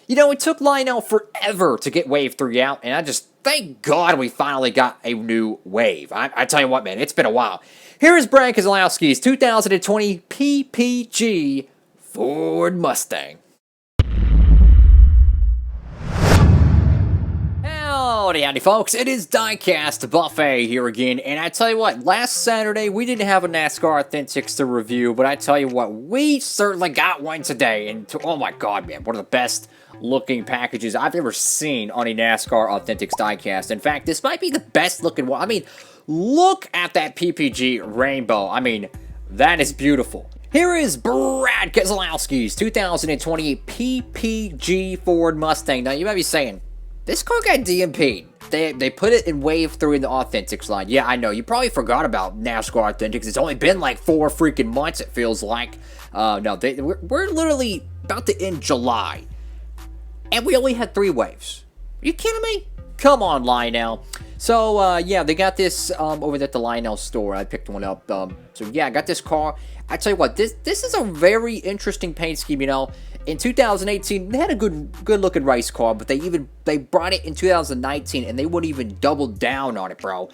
You know, it took Lionel forever to get Wave 3 out, and I just thank God we finally got a new Wave. I tell you what, man, it's been a while. Here is Brad KESELOWSKI's 2020 PPG Ford Mustang. Howdy, folks. It is Diecastbuffet here again, and I tell you what, last Saturday we didn't have a NASCAR Authentics to review, but I tell you what, we certainly got one today, and oh my God, man, one of the best looking packages I've ever seen on a NASCAR Authentics diecast. In fact, this might be the best looking one. I mean, look at that PPG rainbow. I mean, that is beautiful. Here is Brad KESELOWSKI's 2020 PPG Ford Mustang. Now, you might be saying, this car got DMP'd. They put it in Wave 3 in the Authentics line. Yeah, I know. You probably forgot about NASCAR Authentics. It's only been like 4 freaking months, it feels like. No, we're literally about to end July. And we only had 3 waves. Are you kidding me? Come on, Lionel. So, yeah, they got this over at the Lionel store. I picked one up. So, yeah, I got this car. I tell you what, this is a very interesting paint scheme, you know. In 2018, they had a good-looking race car, but they brought it in 2019, and they wouldn't even double down on it, bro.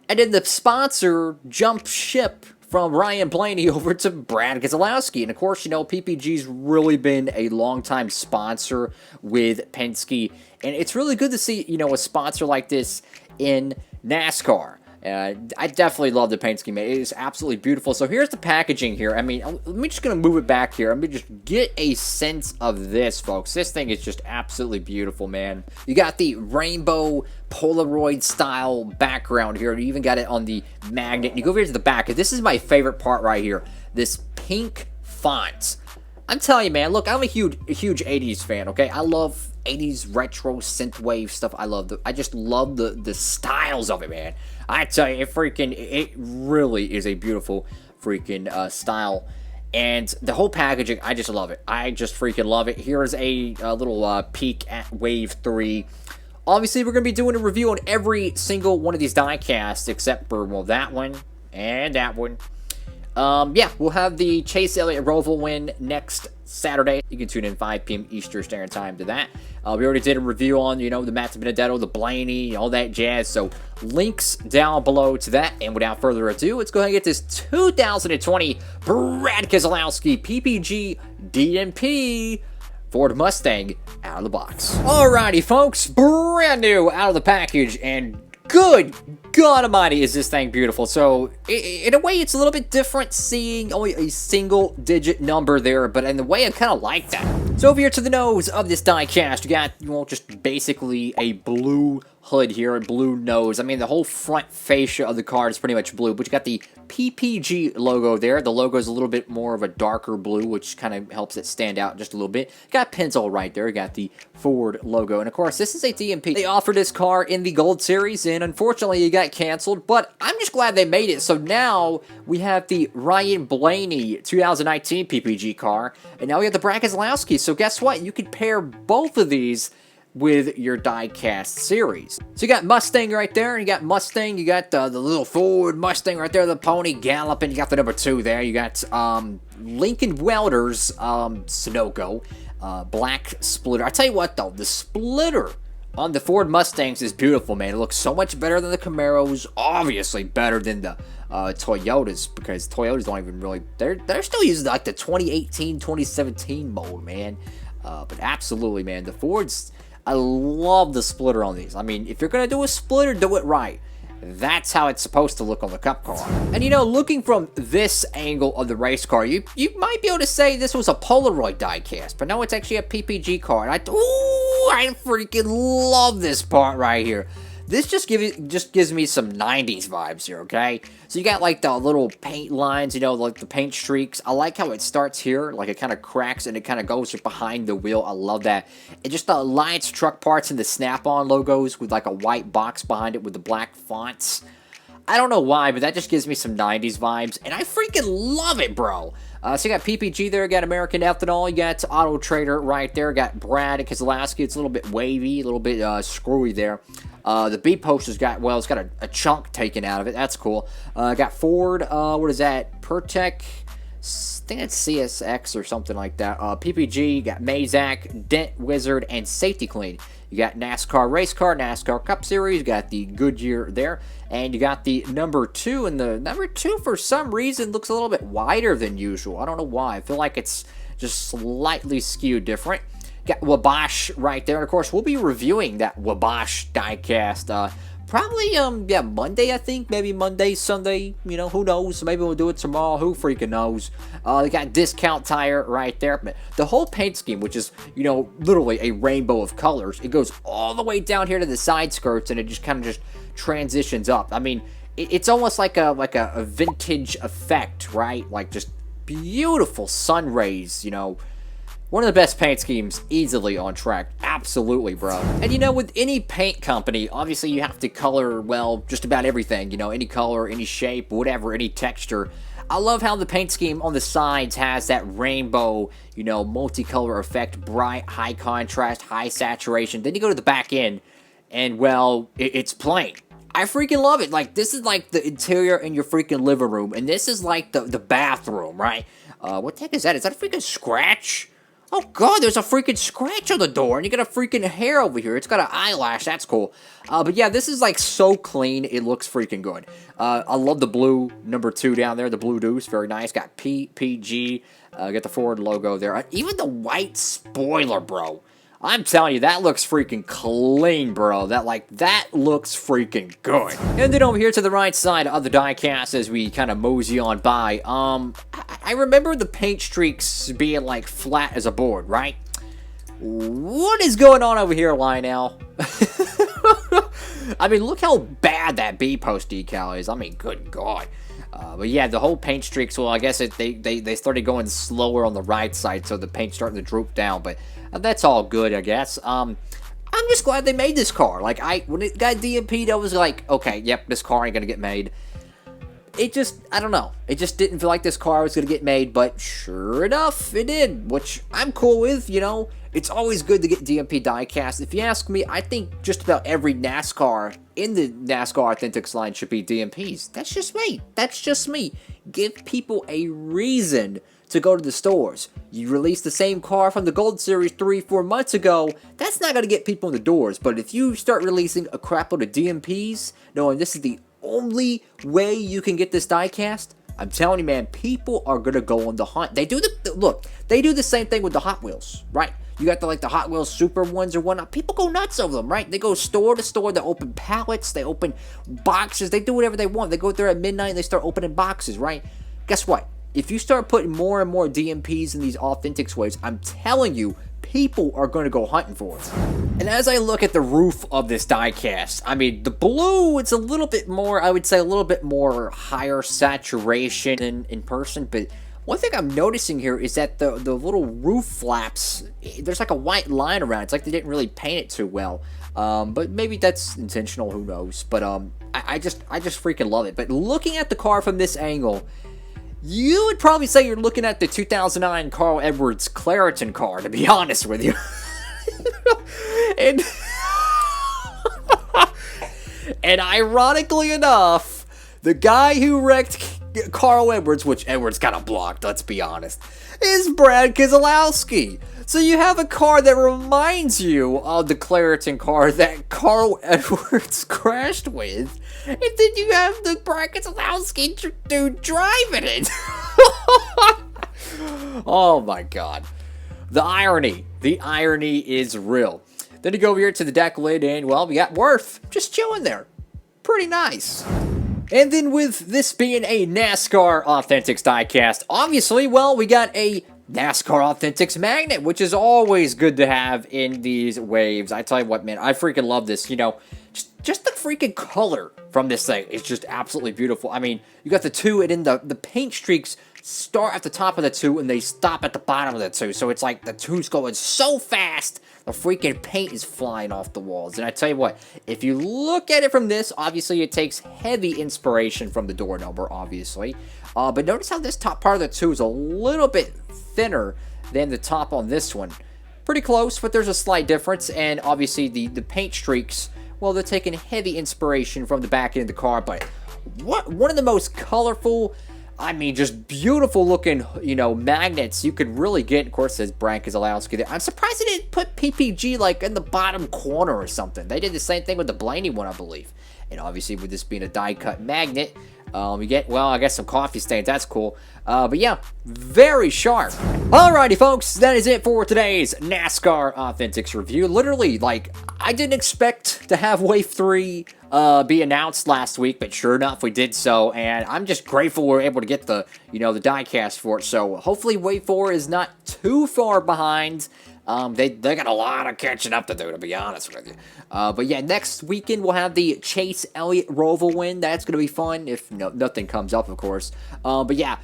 And then the sponsor jumped ship from Ryan Blaney over to Brad KESELOWSKI. And of course, you know, PPG's really been a long-time sponsor with Penske. And it's really good to see, you know, a sponsor like this in NASCAR. I definitely love the paint scheme. It is absolutely beautiful. So here's the packaging here. I mean, let me just going to move it back here. Let me just get a sense of this, folks. This thing is just absolutely beautiful, man. You got the rainbow Polaroid style background here. You even got it on the magnet. And you go over here to the back. This is my favorite part right here. This pink font. I'm telling you, man, look, I'm a huge 80s fan, okay? I love 80s retro synthwave stuff. I just love the styles of it, man. I tell you, it really is a beautiful freaking style. And the whole packaging, I just love it. I just freaking love it. Here is a little peek at Wave 3. Obviously, we're going to be doing a review on every single one of these diecasts, except for, well, that one and that one. Yeah, we'll have the Chase Elliott Roval win next Saturday. You can tune in 5 p.m. Eastern Standard Time to that. We already did a review on, you know, the Matt Benedetto, the Blaney, all that jazz. So, links down below to that. And without further ado, let's go ahead and get this 2020 Brad KESELOWSKI PPG DMP Ford Mustang out of the box. Alrighty, folks, brand new out of the package, and good God almighty, is this thing beautiful. So, in a way, it's a little bit different seeing only a single-digit number there, but in a way, I kind of like that. So, over here to the nose of this diecast, you got, well, just basically a blue hood here, a blue nose. I mean, the whole front fascia of the car is pretty much blue, but you got the PPG logo there. The logo is a little bit more of a darker blue, which kind of helps it stand out just a little bit. Got pins all right there. You got the Ford logo. And, of course, this is a DMP. They offered this car in the Gold Series, and unfortunately, it got canceled, but I'm just glad they made it. So now we have the Ryan Blaney 2019 PPG car, and now we have the Brad KESELOWSKI. So guess what? You could pair both of these with your diecast series. So you got Mustang right there, you got Mustang, you got the little Ford Mustang right there, the pony galloping, you got the number 2 there, you got Lincoln Welder's Sunoco, black splitter. I tell you what though, the splitter on the Ford Mustangs is beautiful, man. It looks so much better than the Camaros, obviously better than the Toyotas, because Toyotas don't even really, they're still using like the 2018, 2017 mold, man. But absolutely, man, the Fords, I love the splitter on these. I mean, if you're going to do a splitter, do it right. That's how it's supposed to look on the Cup car. And you know, looking from this angle of the race car, you might be able to say this was a Polaroid diecast, but no, it's actually a PPG car. And I freaking love this part right here. This just gives me some 90s vibes here, okay? So you got like the little paint lines, you know, like the paint streaks. I like how it starts here, like it kind of cracks and it kind of goes behind the wheel. I love that. And just the Alliance truck parts and the Snap-on logos with like a white box behind it with the black fonts. I don't know why, but that just gives me some 90s vibes, and I freaking love it, bro. So you got PPG there, you got American Ethanol, you got Auto Trader right there, got Brad KESELOWSKI. It's a little bit wavy, a little bit screwy there. The B post has got, well, it's got a chunk taken out of it. That's cool. Got Ford, what is that? Pertec think it's CSX or something like that. PPG, you got Mazak, Dent Wizard, and Safety Clean. You got NASCAR Race Car, NASCAR Cup Series, you got the Goodyear there, and you got the number 2, and the number 2 for some reason looks a little bit wider than usual. I don't know why. I feel like it's just slightly skewed different. Got Wabash right there, and of course we'll be reviewing that Wabash diecast probably yeah, Monday, I think. Maybe Monday, Sunday, you know, who knows? Maybe we'll do it tomorrow, who freaking knows. They got Discount Tire right there. But the whole paint scheme, which is, you know, literally a rainbow of colors, it goes all the way down here to the side skirts, and it just kind of just transitions up. I mean, it's almost like a vintage effect, right? Like just beautiful sun rays, you know. One of the best paint schemes easily on track. Absolutely, bro. And you know, with any paint company, obviously you have to color, well, just about everything. You know, any color, any shape, whatever, any texture. I love how the paint scheme on the sides has that rainbow, you know, multicolor effect. Bright, high contrast, high saturation. Then you go to the back end, and, well, it's plain. I freaking love it. Like, this is like the interior in your freaking living room. And this is like the bathroom, right? What the heck is that? Is that a freaking scratch? Oh god, there's a freaking scratch on the door, and you got a freaking hair over here. It's got an eyelash, that's cool. But yeah, this is like so clean, it looks freaking good. I love the blue number 2 down there, the blue deuce, very nice. Got PPG, got the Ford logo there. Even the white spoiler, bro. I'm telling you, that looks freaking clean, bro. That looks freaking good. And then over here to the right side of the diecast as we kind of mosey on by, I remember the paint streaks being like flat as a board, right? What is going on over here, Lionel? I mean, look how bad that B-post decal is. I mean, good God. But yeah, the whole paint streaks, well, I guess they started going slower on the right side, so the paint's starting to droop down, but that's all good, I guess. I'm just glad they made this car. Like, when it got DMP'd, I was like, okay, yep, this car ain't gonna get made. It just, I don't know. It just didn't feel like this car was gonna get made, but sure enough, it did, which I'm cool with, you know. It's always good to get DMP diecast. If you ask me, I think just about every NASCAR in the NASCAR Authentics line should be DMPs. That's just me. That's just me. Give people a reason to go to the stores. You released the same car from the Gold Series 3-4 months ago, that's not going to get people in the doors. But if you start releasing a crapload of DMPs, knowing this is the only way you can get this diecast, I'm telling you, man, people are going to go on the hunt. They do they do the same thing with the Hot Wheels, right? You got the Hot Wheels Super ones or whatnot. People go nuts over them, right? They go store to store. They open pallets. They open boxes. They do whatever they want. They go there at midnight and they start opening boxes, right? Guess what? If you start putting more and more DMPs in these Authentics waves, I'm telling you, people are going to go hunting for it. And as I look at the roof of this diecast, I mean, the blue, it's a little bit more, I would say a little bit more higher saturation than in person, but one thing I'm noticing here is that the little roof flaps, there's like a white line around it. It's like they didn't really paint it too well. But maybe that's intentional, who knows. But I just freaking love it. But looking at the car from this angle, you would probably say you're looking at the 2009 Carl Edwards Claritin car, to be honest with you. and, and ironically enough, the guy who wrecked Carl Edwards, which Edwards kind of blocked, let's be honest, is Brad Keselowski. So you have a car that reminds you of the Claritin car that Carl Edwards crashed with, and then you have the Brad Keselowski dude driving it. Oh my god. The irony is real. Then you go over here to the deck lid, and well, we got Worth just chilling there. Pretty nice. And then with this being a NASCAR Authentics diecast, obviously, well, we got a NASCAR Authentics magnet, which is always good to have in these waves. I tell you what, man, I freaking love this. You know, just the freaking color from this thing is just absolutely beautiful. I mean, you got the 2, and then the paint streaks start at the top of the 2, and they stop at the bottom of the 2. So it's like the 2's going so fast, the freaking paint is flying off the walls. And I tell you what, if you look at it from this, obviously it takes heavy inspiration from the door number, obviously. But notice how this top part of the 2 is a little bit thinner than the top on this one. Pretty close, but there's a slight difference. And obviously the paint streaks, well, they're taking heavy inspiration from the back end of the car. But one of the most colorful I mean, just beautiful looking, you know, magnets you could really get. Of course, it says brand KESELOWSKI there. I'm surprised they didn't put PPG, like, in the bottom corner or something. They did the same thing with the Blaney one, I believe. And obviously, with this being a die-cut magnet, we get, well, I guess some coffee stains. That's cool. But yeah, very sharp. Alrighty, folks, that is it for today's NASCAR Authentics review. Literally, like, I didn't expect to have Wave 3 be announced last week, but sure enough, we did so, and I'm just grateful we were able to get the, you know, the diecast for it. So hopefully Wave 4 is not too far behind. They got a lot of catching up to do, to be honest with you. But yeah, next weekend we'll have the Chase Elliott Roval win. That's going to be fun, if nothing comes up, of course. But yeah,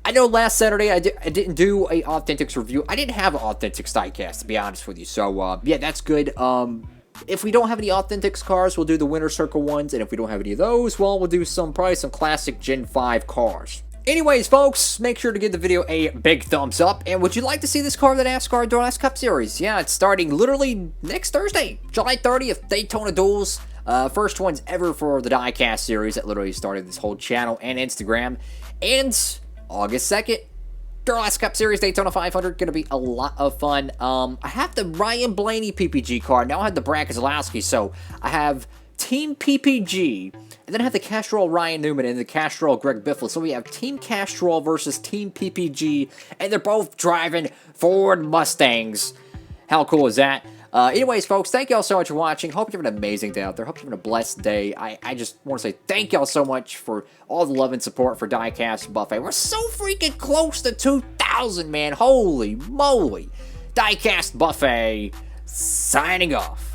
I know last Saturday I didn't do a Authentics review. I didn't have an Authentics diecast, to be honest with you. So, yeah, that's good. If we don't have any Authentics cars, we'll do the Winner Circle ones. And if we don't have any of those, well, we'll do probably some classic Gen 5 cars. Anyways, folks, make sure to give the video a big thumbs up. And would you like to see this car in the NASCAR DURALAST Cup Series? Yeah, it's starting literally next Thursday, July 30th, Daytona duels. First ones ever for the Diecast series that literally started this whole channel and Instagram. And August 2nd, DURALAST Cup Series Daytona 500, going to be a lot of fun. I have the Ryan Blaney PPG car. Now I have the Brad KESELOWSKI, so I have Team PPG, and then I have the Castrol Ryan Newman and the Castrol Greg Biffle. So we have Team Castrol versus Team PPG, and they're both driving Ford Mustangs. How cool is that? Anyways, folks, thank y'all so much for watching. Hope you have an amazing day out there. Hope you're having a blessed day. I just want to say thank y'all so much for all the love and support for Diecastbuffet. We're so freaking close to 2,000, man. Holy moly. Diecastbuffet signing off.